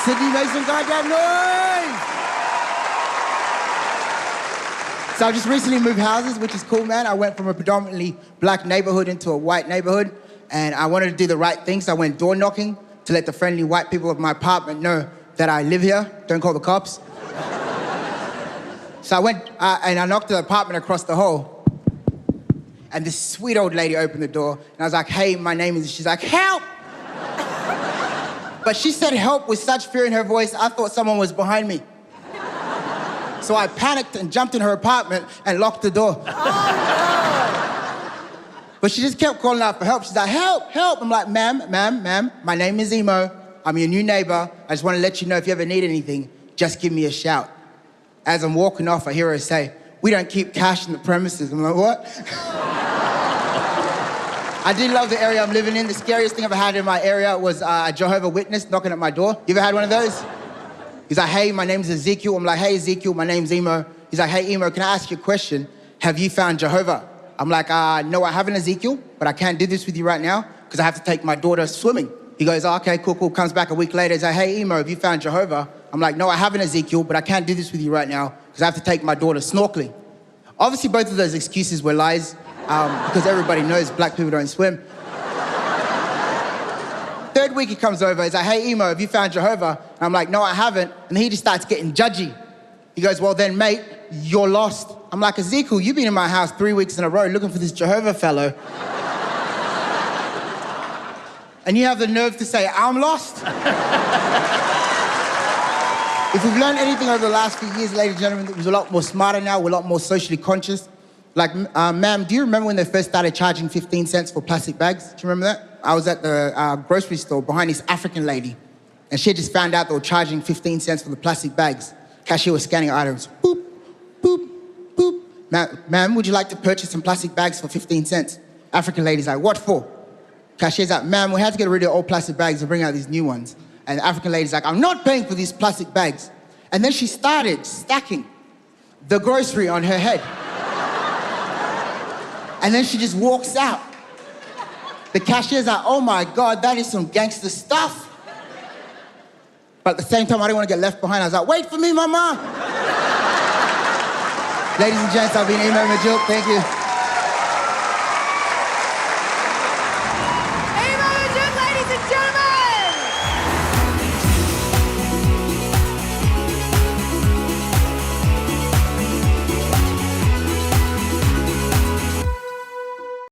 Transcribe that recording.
Sydney, make some goddamn noise! So I just recently moved houses, which is cool, man. I went from a predominantly black neighborhood into a white neighborhood, and I wanted to do the right thing, so I went door knocking to let the friendly white people of my apartment know that I live here. Don't call the cops. So I went and I knocked at the apartment across the hall, and this sweet old lady opened the door, and I was like, hey, my name is... She's like, help! But she said help with such fear in her voice, I thought someone was behind me. So I panicked and jumped in her apartment and locked the door. Oh, no. But she just kept calling out for help. She's like, help, help. I'm like, ma'am, my name is Emo. I'm your new neighbor. I just want to let you know if you ever need anything, just give me a shout. As I'm walking off, I hear her say, we don't keep cash in the premises. I'm like, what? I did love the area I'm living in. The scariest thing I've had in my area was a Jehovah's Witness knocking at my door. You ever had one of those? He's like, hey, my name's Ezekiel. I'm like, hey, Ezekiel, my name's Emo. He's like, hey, Emo, can I ask you a question? Have you found Jehovah? I'm like, no, I haven't, Ezekiel, but I can't do this with you right now because I have to take my daughter swimming. He goes, oh, okay, cool. Comes back a week later. He's like, hey, Emo, have you found Jehovah? I'm like, no, I haven't, Ezekiel, but I can't do this with you right now because I have to take my daughter snorkeling. Obviously, both of those excuses were lies because everybody knows black people don't swim. Third week he comes over, he's like, hey, Emo, have you found Jehovah? And I'm like, no, I haven't. And he just starts getting judgy. He goes, well then, mate, you're lost. I'm like, Ezekiel, you've been in my house 3 weeks in a row looking for this Jehovah fellow. And you have the nerve to say, I'm lost? If we've learned anything over the last few years, ladies and gentlemen, we're a lot more smarter now, we're a lot more socially conscious. Like, ma'am, do you remember when they first started charging 15 cents for plastic bags? Do you remember that? I was at the grocery store behind this African lady, and she had just found out they were charging 15 cents for the plastic bags. Cashier was scanning items. Boop, boop, boop. Ma'am, would you like to purchase some plastic bags for 15 cents? African lady's like, what for? Cashier's like, ma'am, we had to get rid of old plastic bags and bring out these new ones. And the African lady's like, I'm not paying for these plastic bags. And then she started stacking the grocery on her head. And then she just walks out. The cashier's like, oh my God, that is some gangster stuff. But at the same time, I didn't want to get left behind. I was like, wait for me, mama. Ladies and gents, I've been Emo Majok. Thank you.